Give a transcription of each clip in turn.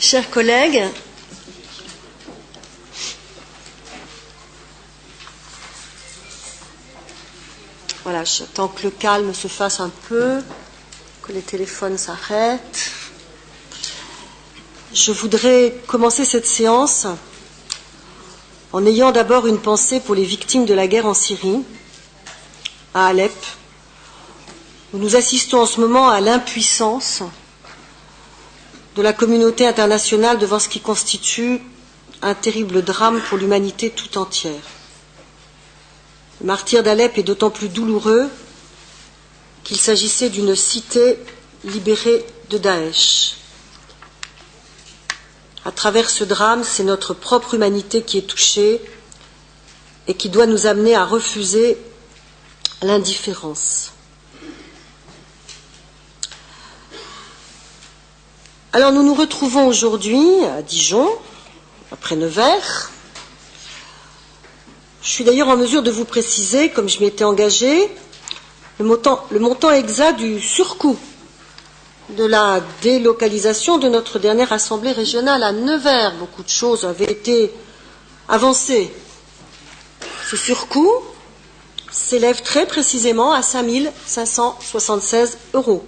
Chers collègues, voilà, j'attends que le calme se fasse un peu, que les téléphones s'arrêtent. Je voudrais commencer cette séance en ayant d'abord une pensée pour les victimes de la guerre en Syrie, à Alep, où nous assistons en ce moment à l'impuissance de la communauté internationale devant ce qui constitue un terrible drame pour l'humanité tout entière. Le martyre d'Alep est d'autant plus douloureux qu'il s'agissait d'une cité libérée de Daesh. À travers ce drame, c'est notre propre humanité qui est touchée et qui doit nous amener à refuser l'indifférence. Alors nous nous retrouvons aujourd'hui à Dijon, après Nevers. Je suis d'ailleurs en mesure de vous préciser, comme je m'y étais engagée, le montant exact du surcoût de la délocalisation de notre dernière assemblée régionale à Nevers. Beaucoup de choses avaient été avancées. Ce surcoût s'élève très précisément à 5 576 €,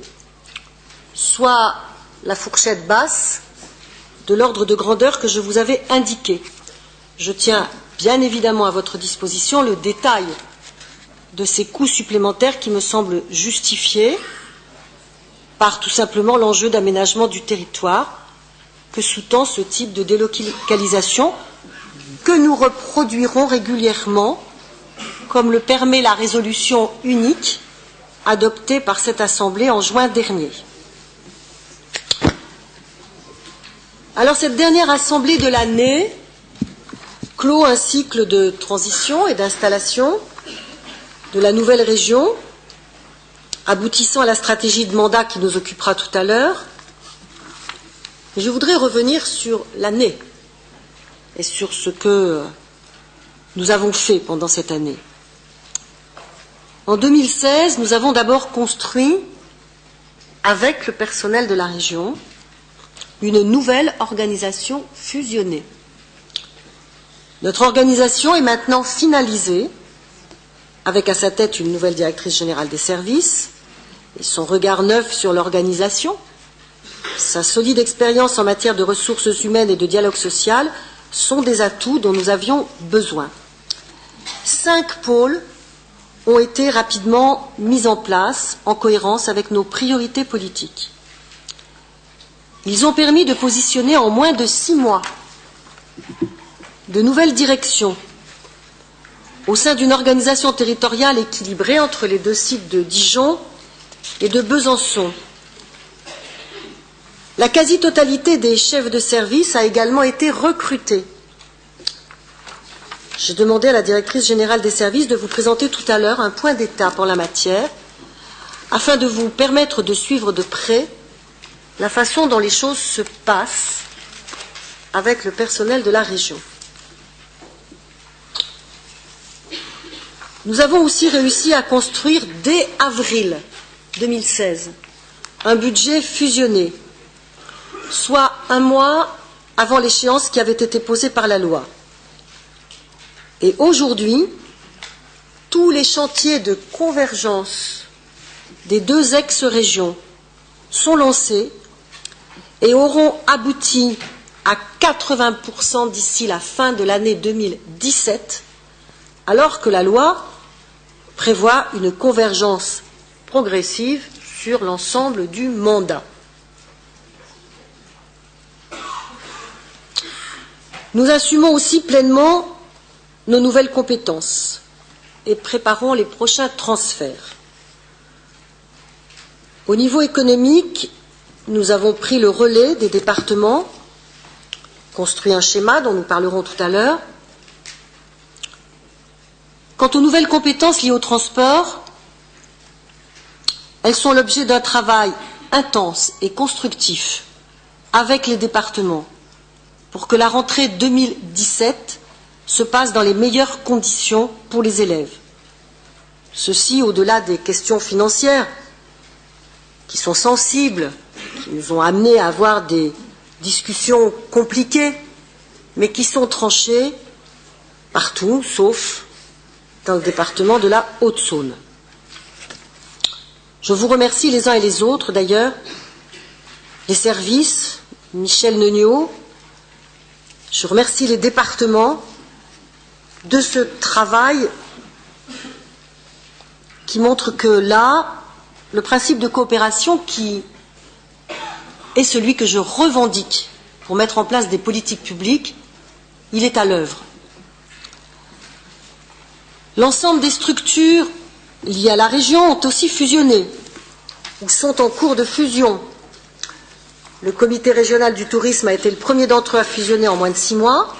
soit la fourchette basse de l'ordre de grandeur que je vous avais indiqué. Je tiens bien évidemment à votre disposition le détail de ces coûts supplémentaires qui me semblent justifiés par tout simplement l'enjeu d'aménagement du territoire que sous-tend ce type de délocalisation que nous reproduirons régulièrement, comme le permet la résolution unique adoptée par cette Assemblée en juin dernier. Alors cette dernière Assemblée de l'année clôt un cycle de transition et d'installation de la nouvelle région, aboutissant à la stratégie de mandat qui nous occupera tout à l'heure. Je voudrais revenir sur l'année et sur ce que nous avons fait pendant cette année. En 2016, nous avons d'abord construit, avec le personnel de la région, une nouvelle organisation fusionnée. Notre organisation est maintenant finalisée, avec à sa tête une nouvelle directrice générale des services, et son regard neuf sur l'organisation, sa solide expérience en matière de ressources humaines et de dialogue social sont des atouts dont nous avions besoin. 5 pôles ont été rapidement mis en place en cohérence avec nos priorités politiques. Ils ont permis de positionner en moins de 6 mois de nouvelles directions au sein d'une organisation territoriale équilibrée entre les 2 sites de Dijon et de Besançon. La quasi-totalité des chefs de service a également été recrutée. J'ai demandé à la directrice générale des services de vous présenter tout à l'heure un point d'étape en la matière, afin de vous permettre de suivre de près la façon dont les choses se passent avec le personnel de la région. Nous avons aussi réussi à construire dès avril 2016 un budget fusionné, soit 1 mois avant l'échéance qui avait été posée par la loi. Et aujourd'hui, tous les chantiers de convergence des 2 ex-régions sont lancés et auront abouti à 80% d'ici la fin de l'année 2017, alors que la loi prévoit une convergence progressive sur l'ensemble du mandat. Nous assumons aussi pleinement nos nouvelles compétences et préparons les prochains transferts. Au niveau économique, nous avons pris le relais des départements, construit un schéma dont nous parlerons tout à l'heure. Quant aux nouvelles compétences liées au transport, elles sont l'objet d'un travail intense et constructif avec les départements pour que la rentrée 2017 se passe dans les meilleures conditions pour les élèves. Ceci au-delà des questions financières qui sont sensibles, qui nous ont amenés à avoir des discussions compliquées, mais qui sont tranchées partout, sauf dans le département de la Haute-Saône. Je vous remercie les uns et les autres, d'ailleurs, les services, Michel Neugnot, je remercie les départements de ce travail qui montre que là, le principe de coopération qui est celui que je revendique pour mettre en place des politiques publiques, il est à l'œuvre. L'ensemble des structures liées à la région ont aussi fusionné ou sont en cours de fusion. Le comité régional du tourisme a été le premier d'entre eux à fusionner en moins de 6 mois.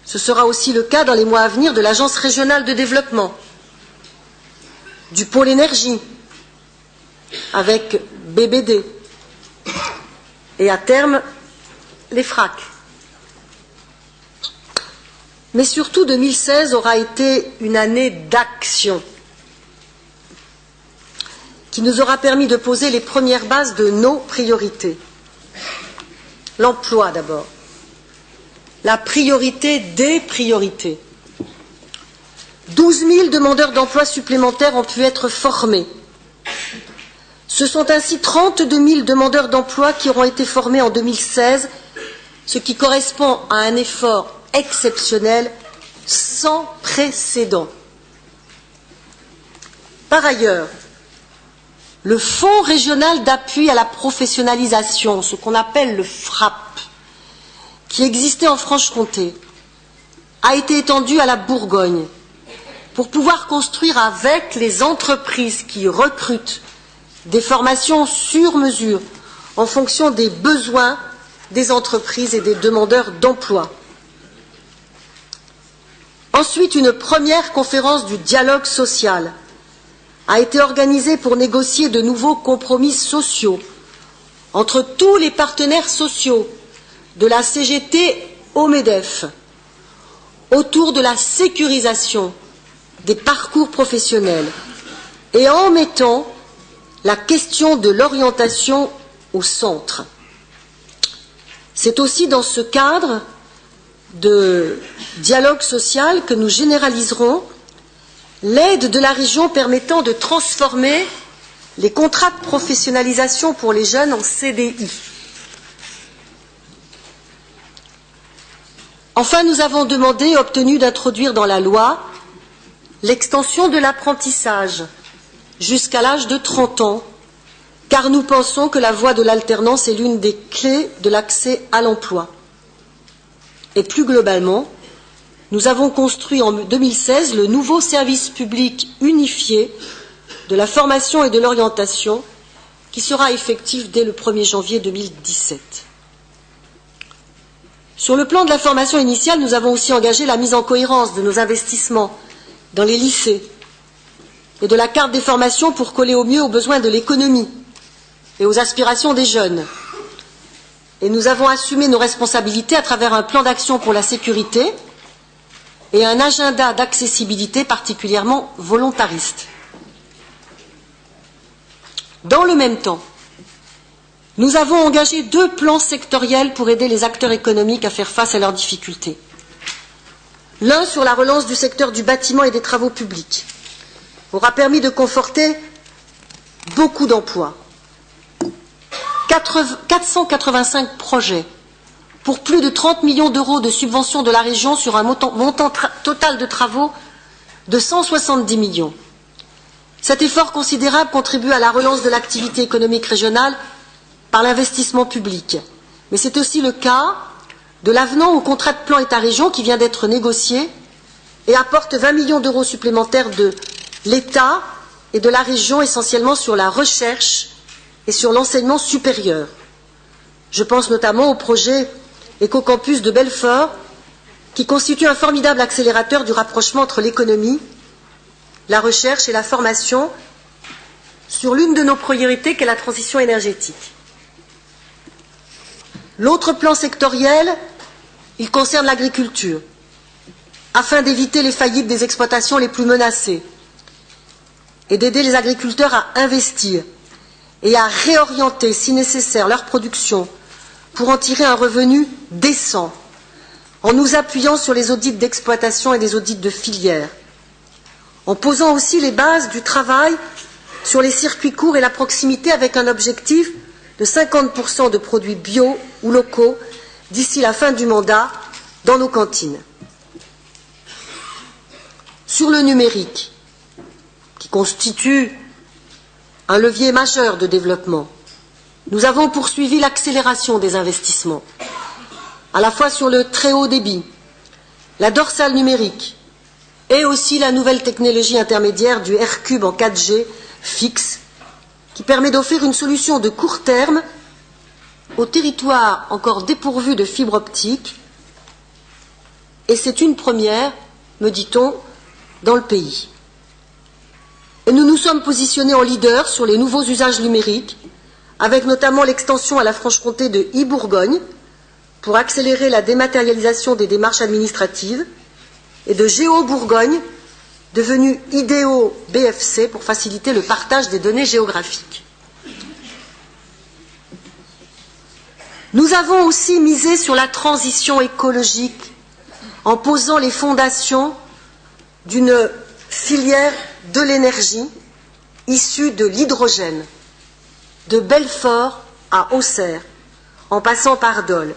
Ce sera aussi le cas dans les mois à venir de l'Agence régionale de développement, du pôle énergie, avec BBD, et à terme, les FRAC. Mais surtout, 2016 aura été une année d'action qui nous aura permis de poser les premières bases de nos priorités. L'emploi d'abord. La priorité des priorités. 12 000 demandeurs d'emploi supplémentaires ont pu être formés. Ce sont ainsi 32 000 demandeurs d'emploi qui auront été formés en 2016, ce qui correspond à un effort exceptionnel sans précédent. Par ailleurs, le Fonds régional d'appui à la professionnalisation, ce qu'on appelle le FRAP, qui existait en Franche-Comté, a été étendu à la Bourgogne pour pouvoir construire avec les entreprises qui recrutent des formations sur mesure en fonction des besoins des entreprises et des demandeurs d'emploi. Ensuite, une première conférence du dialogue social a été organisée pour négocier de nouveaux compromis sociaux entre tous les partenaires sociaux, de la CGT au MEDEF, autour de la sécurisation des parcours professionnels et en mettant la question de l'orientation au centre. C'est aussi dans ce cadre de dialogue social que nous généraliserons l'aide de la région permettant de transformer les contrats de professionnalisation pour les jeunes en CDI. Enfin, nous avons demandé et obtenu d'introduire dans la loi l'extension de l'apprentissage jusqu'à l'âge de 30 ans, car nous pensons que la voie de l'alternance est l'une des clés de l'accès à l'emploi. Et plus globalement, nous avons construit en 2016 le nouveau service public unifié de la formation et de l'orientation qui sera effectif dès le 1er janvier 2017. Sur le plan de la formation initiale, nous avons aussi engagé la mise en cohérence de nos investissements dans les lycées et de la carte des formations pour coller au mieux aux besoins de l'économie et aux aspirations des jeunes. Et nous avons assumé nos responsabilités à travers un plan d'action pour la sécurité et un agenda d'accessibilité particulièrement volontariste. Dans le même temps, nous avons engagé 2 plans sectoriels pour aider les acteurs économiques à faire face à leurs difficultés. L'un sur la relance du secteur du bâtiment et des travaux publics aura permis de conforter beaucoup d'emplois. 485 projets pour plus de 30 millions d'euros de subventions de la région sur un montant total de travaux de 170 millions. Cet effort considérable contribue à la relance de l'activité économique régionale par l'investissement public. Mais c'est aussi le cas de l'avenant au contrat de plan État-région qui vient d'être négocié et apporte 20 millions d'euros supplémentaires de l'État et de la région, essentiellement sur la recherche et sur l'enseignement supérieur. Je pense notamment au projet Écocampus de Belfort, qui constitue un formidable accélérateur du rapprochement entre l'économie, la recherche et la formation sur l'une de nos priorités qu'est la transition énergétique. L'autre plan sectoriel, il concerne l'agriculture, afin d'éviter les faillites des exploitations les plus menacées et d'aider les agriculteurs à investir. et à réorienter, si nécessaire, leur production pour en tirer un revenu décent, en nous appuyant sur les audits d'exploitation et les audits de filière, en posant aussi les bases du travail sur les circuits courts et la proximité avec un objectif de 50% de produits bio ou locaux d'ici la fin du mandat dans nos cantines. Sur le numérique, qui constitue un levier majeur de développement, nous avons poursuivi l'accélération des investissements, à la fois sur le très haut débit, la dorsale numérique et aussi la nouvelle technologie intermédiaire du R-Cube en 4G fixe, qui permet d'offrir une solution de court terme aux territoires encore dépourvus de fibre optique, et c'est une première, me dit-on, dans le pays. Et nous nous sommes positionnés en leader sur les nouveaux usages numériques, avec notamment l'extension à la Franche-Comté de e-Bourgogne pour accélérer la dématérialisation des démarches administratives, et de Géo-Bourgogne, devenu IDEO BFC, pour faciliter le partage des données géographiques. Nous avons aussi misé sur la transition écologique en posant les fondations d'une filière de l'énergie issue de l'hydrogène, de Belfort à Auxerre, en passant par Dole,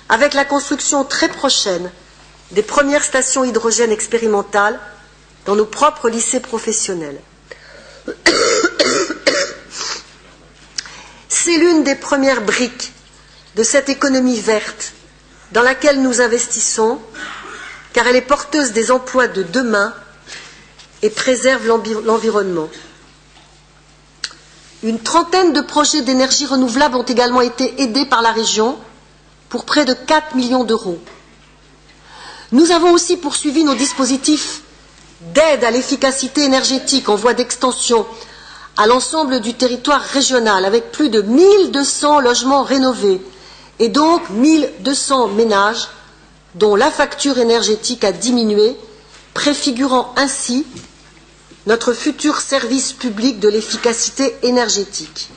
avec la construction très prochaine des premières stations hydrogène expérimentales dans nos propres lycées professionnels. C'est l'une des premières briques de cette économie verte dans laquelle nous investissons, car elle est porteuse des emplois de demain et préserve l'environnement. Une trentaine de projets d'énergie renouvelable ont également été aidés par la région pour près de 4 millions d'euros. Nous avons aussi poursuivi nos dispositifs d'aide à l'efficacité énergétique en voie d'extension à l'ensemble du territoire régional, avec plus de 1200 logements rénovés et donc 1200 ménages dont la facture énergétique a diminué, préfigurant ainsi notre futur service public de l'efficacité énergétique.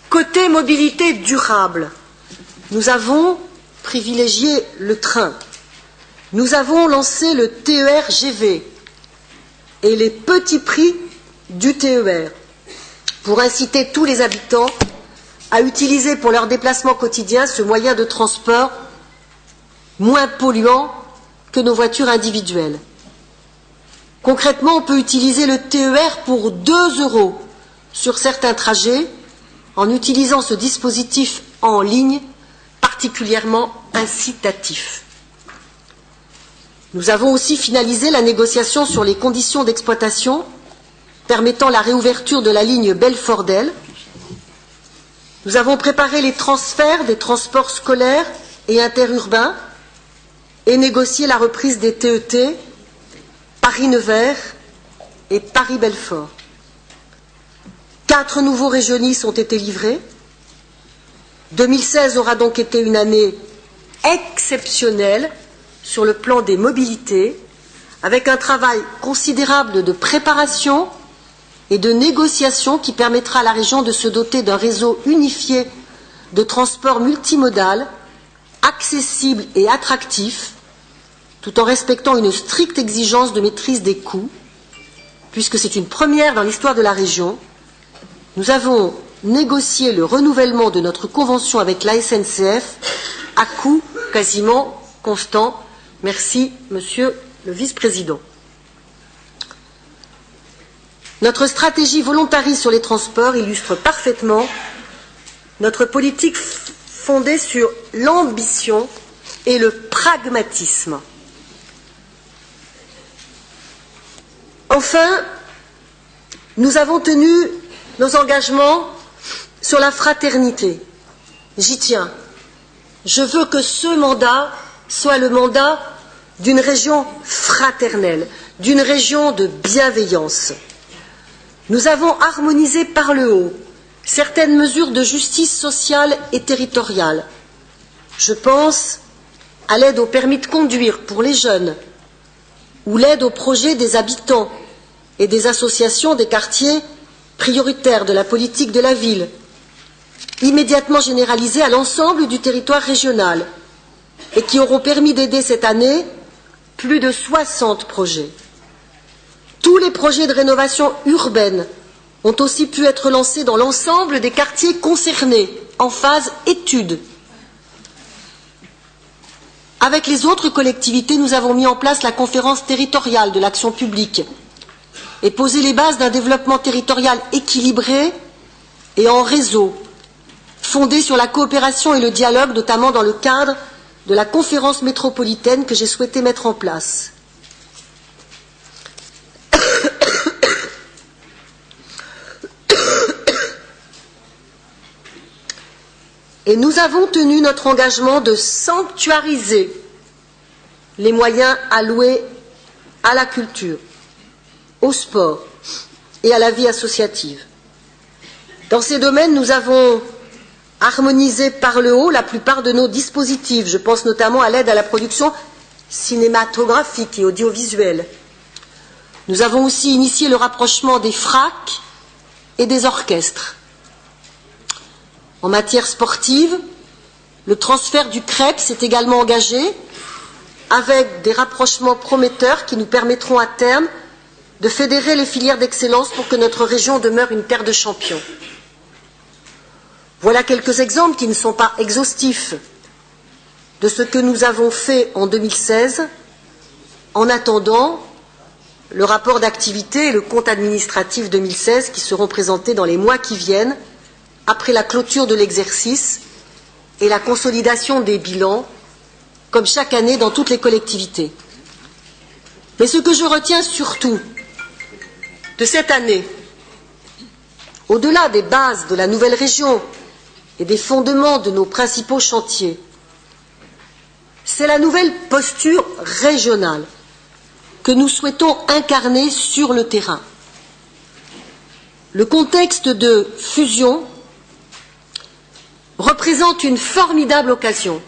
Côté mobilité durable, nous avons privilégié le train. Nous avons lancé le TER-GV et les petits prix du TER pour inciter tous les habitants à utiliser pour leur déplacement quotidien ce moyen de transport moins polluant que nos voitures individuelles. Concrètement, on peut utiliser le TER pour 2 € sur certains trajets en utilisant ce dispositif en ligne particulièrement incitatif. Nous avons aussi finalisé la négociation sur les conditions d'exploitation permettant la réouverture de la ligne Belfort-Delle. Nous avons préparé les transferts des transports scolaires et interurbains et négocié la reprise des TET Paris-Nevers et Paris-Belfort. 4 nouveaux régionnistes ont été livrés. 2016 aura donc été une année exceptionnelle sur le plan des mobilités, avec un travail considérable de préparation et de négociation qui permettra à la région de se doter d'un réseau unifié de transport multimodal, accessible et attractif, tout en respectant une stricte exigence de maîtrise des coûts, puisque c'est une première dans l'histoire de la région. Nous avons négocié le renouvellement de notre convention avec la SNCF à coût quasiment constant. Merci, Monsieur le Vice-président. Notre stratégie volontariste sur les transports illustre parfaitement notre politique fondée sur l'ambition et le pragmatisme. Enfin, nous avons tenu nos engagements sur la fraternité. J'y tiens. Je veux que ce mandat soit le mandat d'une région fraternelle, d'une région de bienveillance. Nous avons harmonisé par le haut certaines mesures de justice sociale et territoriale. Je pense à l'aide au permis de conduire pour les jeunes ou l'aide au projet des habitants et des associations des quartiers prioritaires de la politique de la ville, immédiatement généralisées à l'ensemble du territoire régional et qui auront permis d'aider cette année plus de 60 projets. Tous les projets de rénovation urbaine ont aussi pu être lancés dans l'ensemble des quartiers concernés, en phase étude. Avec les autres collectivités, nous avons mis en place la conférence territoriale de l'action publique et posé les bases d'un développement territorial équilibré et en réseau, fondé sur la coopération et le dialogue, notamment dans le cadre de la conférence métropolitaine que j'ai souhaité mettre en place. Et nous avons tenu notre engagement de sanctuariser les moyens alloués à la culture, au sport et à la vie associative. Dans ces domaines, nous avons harmonisé par le haut la plupart de nos dispositifs. Je pense notamment à l'aide à la production cinématographique et audiovisuelle. Nous avons aussi initié le rapprochement des FRAC et des orchestres. En matière sportive, le transfert du CREP s'est également engagé avec des rapprochements prometteurs qui nous permettront à terme de fédérer les filières d'excellence pour que notre région demeure une terre de champions. Voilà quelques exemples qui ne sont pas exhaustifs de ce que nous avons fait en 2016 en attendant le rapport d'activité et le compte administratif 2016 qui seront présentés dans les mois qui viennent après la clôture de l'exercice et la consolidation des bilans, comme chaque année dans toutes les collectivités. Mais ce que je retiens surtout de cette année, au-delà des bases de la nouvelle région et des fondements de nos principaux chantiers, c'est la nouvelle posture régionale que nous souhaitons incarner sur le terrain. Le contexte de fusion représente une formidable occasion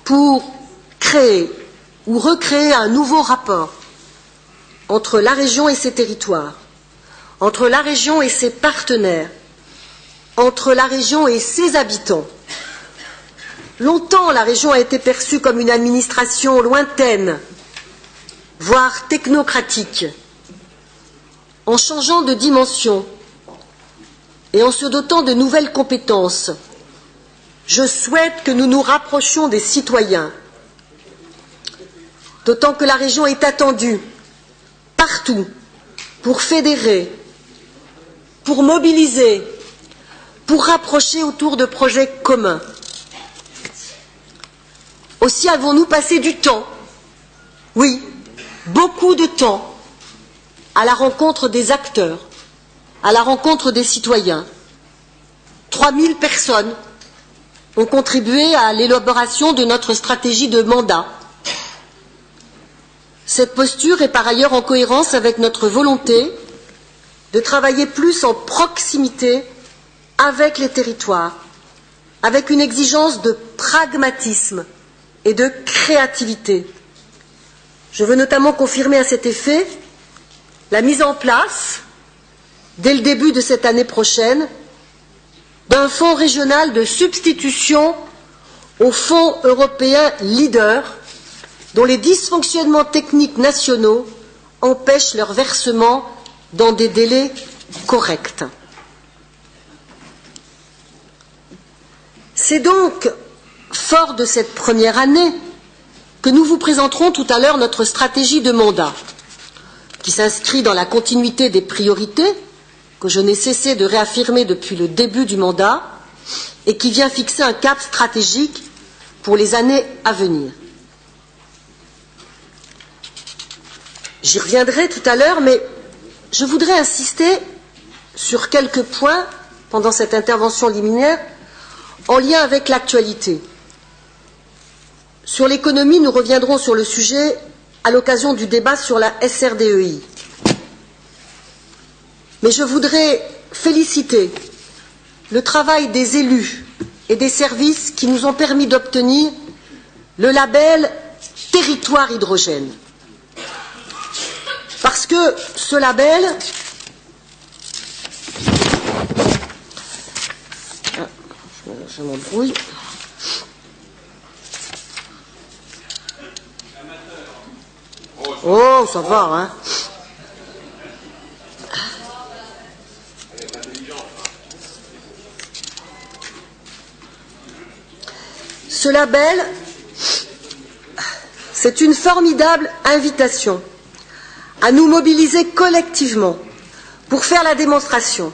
pour créer ou recréer un nouveau rapport entre la région et ses territoires, entre la région et ses partenaires, entre la région et ses habitants. Longtemps, la région a été perçue comme une administration lointaine, voire technocratique. En changeant de dimension et en se dotant de nouvelles compétences, je souhaite que nous nous rapprochions des citoyens, d'autant que la région est attendue partout pour fédérer, pour mobiliser, pour rapprocher autour de projets communs. Aussi avons-nous passé du temps, oui, beaucoup de temps, à la rencontre des acteurs, à la rencontre des citoyens. 3000 personnes ont contribué à l'élaboration de notre stratégie de mandat. Cette posture est par ailleurs en cohérence avec notre volonté de travailler plus en proximité avec les territoires, avec une exigence de pragmatisme et de créativité. Je veux notamment confirmer à cet effet la mise en place, dès le début de cette année prochaine, d'un fonds régional de substitution au fonds européen leader, dont les dysfonctionnements techniques nationaux empêchent leur versement dans des délais corrects. C'est donc fort de cette première année que nous vous présenterons tout à l'heure notre stratégie de mandat, qui s'inscrit dans la continuité des priorités que je n'ai cessé de réaffirmer depuis le début du mandat et qui vient fixer un cap stratégique pour les années à venir. J'y reviendrai tout à l'heure, mais je voudrais insister sur quelques points pendant cette intervention liminaire en lien avec l'actualité. Sur l'économie, nous reviendrons sur le sujet à l'occasion du débat sur la SRDEI. Mais je voudrais féliciter le travail des élus et des services qui nous ont permis d'obtenir le label Territoire hydrogène. Parce que ce label je m'embrouille. Oh, ça va, hein. Ce label, c'est une formidable invitation à nous mobiliser collectivement pour faire la démonstration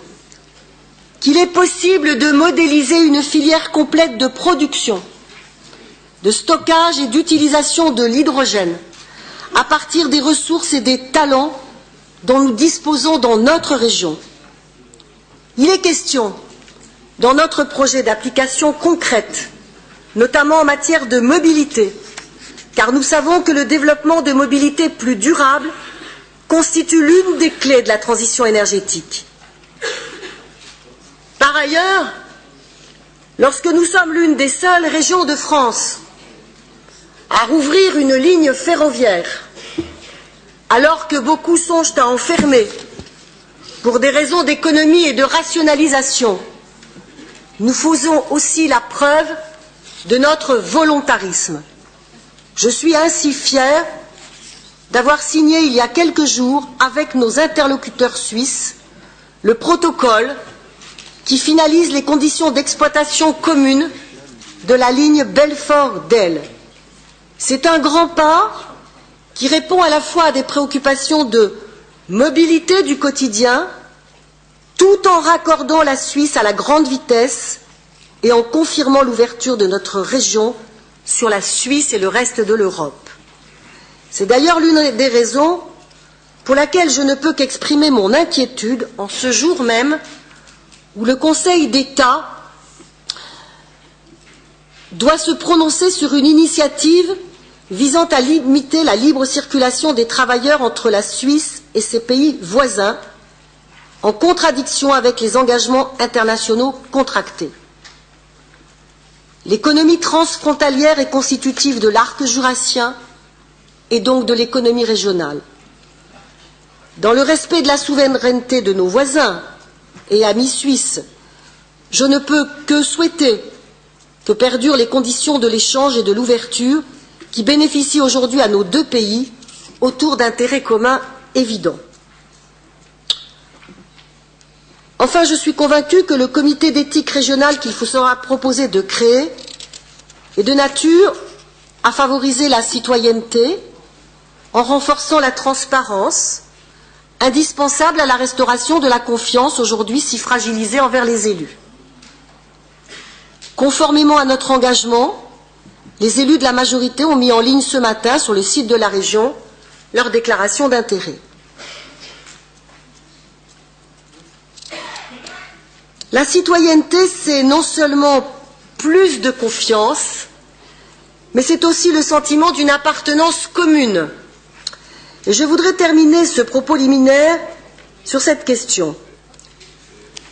qu'il est possible de modéliser une filière complète de production, de stockage et d'utilisation de l'hydrogène à partir des ressources et des talents dont nous disposons dans notre région. Il est question, dans notre projet d'application concrète, notamment en matière de mobilité, car nous savons que le développement de mobilités plus durables constitue l'une des clés de la transition énergétique. Par ailleurs, lorsque nous sommes l'une des seules régions de France à rouvrir une ligne ferroviaire, alors que beaucoup songent à en fermer pour des raisons d'économie et de rationalisation, nous faisons aussi la preuve de notre volontarisme. Je suis ainsi fière d'avoir signé il y a quelques jours avec nos interlocuteurs suisses le protocole qui finalise les conditions d'exploitation commune de la ligne Belfort-Delle. C'est un grand pas qui répond à la fois à des préoccupations de mobilité du quotidien, tout en raccordant la Suisse à la grande vitesse et en confirmant l'ouverture de notre région sur la Suisse et le reste de l'Europe. C'est d'ailleurs l'une des raisons pour laquelle je ne peux qu'exprimer mon inquiétude en ce jour même où le Conseil d'État doit se prononcer sur une initiative visant à limiter la libre circulation des travailleurs entre la Suisse et ses pays voisins, en contradiction avec les engagements internationaux contractés. L'économie transfrontalière est constitutive de l'arc jurassien et donc de l'économie régionale. Dans le respect de la souveraineté de nos voisins et amis suisses, je ne peux que souhaiter que perdurent les conditions de l'échange et de l'ouverture qui bénéficient aujourd'hui à nos deux pays autour d'intérêts communs évidents. Enfin, je suis convaincue que le comité d'éthique régionale qu'il vous sera proposé de créer est de nature à favoriser la citoyenneté en renforçant la transparence, indispensable à la restauration de la confiance aujourd'hui si fragilisée envers les élus. Conformément à notre engagement, les élus de la majorité ont mis en ligne ce matin sur le site de la région leur déclaration d'intérêt. La citoyenneté, c'est non seulement plus de confiance, mais c'est aussi le sentiment d'une appartenance commune. Et je voudrais terminer ce propos liminaire sur cette question.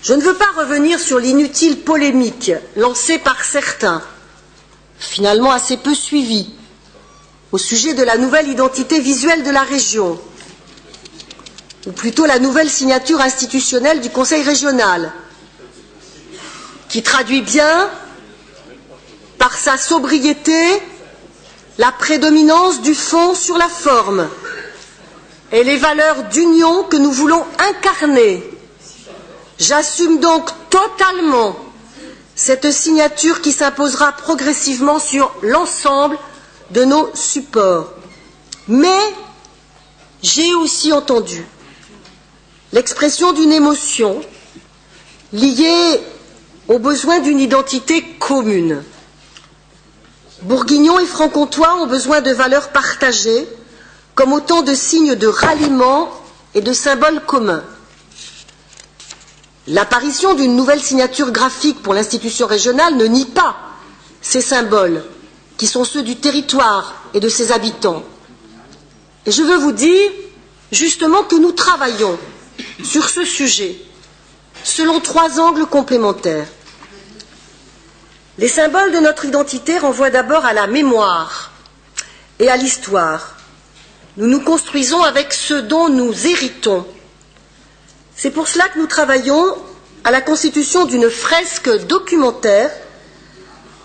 Je ne veux pas revenir sur l'inutile polémique lancée par certains, finalement assez peu suivie, au sujet de la nouvelle identité visuelle de la région, ou plutôt la nouvelle signature institutionnelle du Conseil régional, qui traduit bien, par sa sobriété, la prédominance du fond sur la forme et les valeurs d'union que nous voulons incarner. J'assume donc totalement cette signature qui s'imposera progressivement sur l'ensemble de nos supports. Mais j'ai aussi entendu l'expression d'une émotion liée au besoin d'une identité commune. Bourguignons et Franc-Comtois ont besoin de valeurs partagées comme autant de signes de ralliement et de symboles communs. L'apparition d'une nouvelle signature graphique pour l'institution régionale ne nie pas ces symboles qui sont ceux du territoire et de ses habitants. Et je veux vous dire justement que nous travaillons sur ce sujet selon 3 angles complémentaires. Les symboles de notre identité renvoient d'abord à la mémoire et à l'histoire. nous nous construisons avec ce dont nous héritons. C'est pour cela que nous travaillons à la constitution d'une fresque documentaire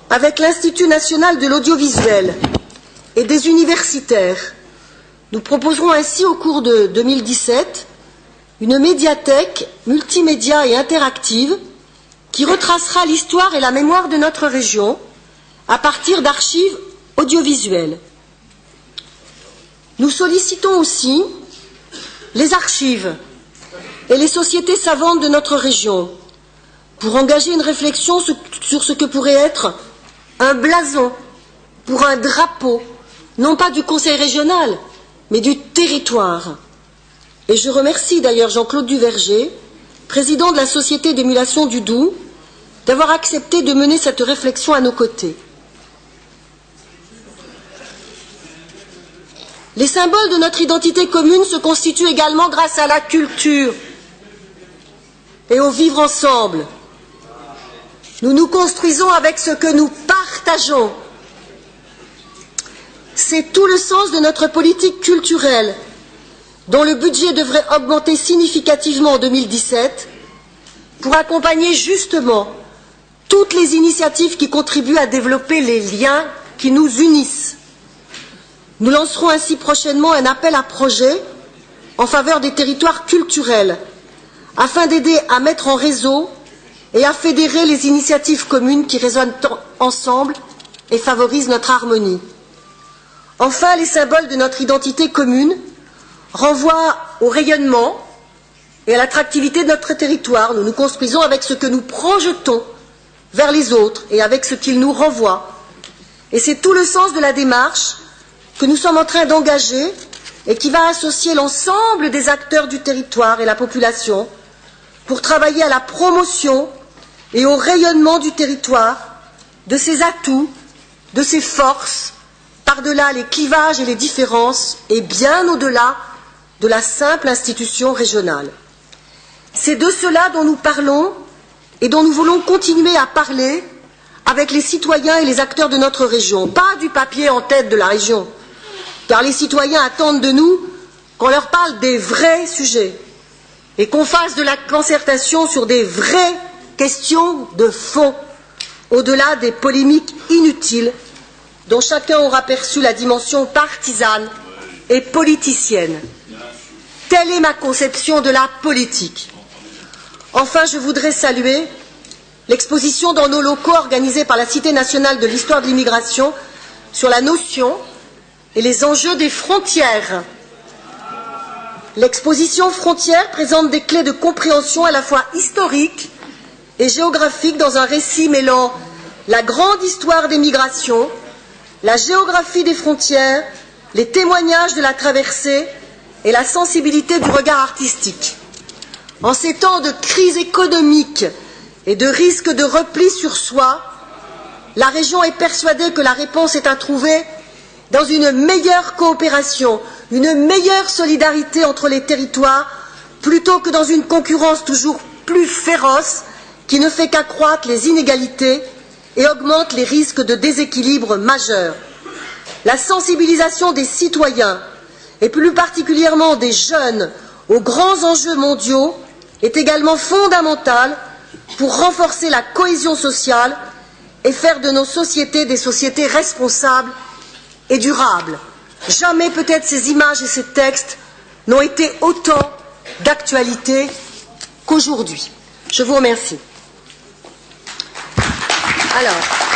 avec l'Institut national de l'audiovisuel et des universitaires. Nous proposerons ainsi au cours de 2017 une médiathèque multimédia et interactive qui retracera l'histoire et la mémoire de notre région à partir d'archives audiovisuelles. Nous sollicitons aussi les archives et les sociétés savantes de notre région pour engager une réflexion sur ce que pourrait être un blason pour un drapeau, non pas du Conseil régional, mais du territoire. Et je remercie d'ailleurs Jean-Claude Duverger, président de la Société d'émulation du Doubs, d'avoir accepté de mener cette réflexion à nos côtés. Les symboles de notre identité commune se constituent également grâce à la culture et au vivre ensemble. Nous nous construisons avec ce que nous partageons. C'est tout le sens de notre politique culturelle, dont le budget devrait augmenter significativement en 2017 pour accompagner justement toutes les initiatives qui contribuent à développer les liens qui nous unissent. Nous lancerons ainsi prochainement un appel à projets en faveur des territoires culturels, afin d'aider à mettre en réseau et à fédérer les initiatives communes qui résonnent ensemble et favorisent notre harmonie. Enfin, les symboles de notre identité commune renvoient au rayonnement et à l'attractivité de notre territoire. Nous nous construisons avec ce que nous projetons vers les autres et avec ce qu'ils nous renvoient. Et c'est tout le sens de la démarche que nous sommes en train d'engager et qui va associer l'ensemble des acteurs du territoire et la population pour travailler à la promotion et au rayonnement du territoire, de ses atouts, de ses forces, par-delà les clivages et les différences, et bien au-delà de la simple institution régionale. C'est de cela dont nous parlons et dont nous voulons continuer à parler avec les citoyens et les acteurs de notre région, pas du papier en tête de la région, car les citoyens attendent de nous qu'on leur parle des vrais sujets et qu'on fasse de la concertation sur des vraies questions de fond, au-delà des polémiques inutiles dont chacun aura perçu la dimension partisane et politicienne. Telle est ma conception de la politique. Enfin, je voudrais saluer l'exposition dans nos locaux organisée par la Cité nationale de l'histoire de l'immigration sur la notion et les enjeux des frontières. L'exposition Frontières présente des clés de compréhension à la fois historiques et géographiques dans un récit mêlant la grande histoire des migrations, la géographie des frontières, les témoignages de la traversée et la sensibilité du regard artistique. En ces temps de crise économique et de risque de repli sur soi, la région est persuadée que la réponse est à trouver dans une meilleure coopération, une meilleure solidarité entre les territoires, plutôt que dans une concurrence toujours plus féroce qui ne fait qu'accroître les inégalités et augmente les risques de déséquilibre majeurs. La sensibilisation des citoyens, et plus particulièrement des jeunes, aux grands enjeux mondiaux est également fondamentale pour renforcer la cohésion sociale et faire de nos sociétés des sociétés responsables et durables. Jamais peut-être ces images et ces textes n'ont été autant d'actualité qu'aujourd'hui. Je vous remercie. Alors,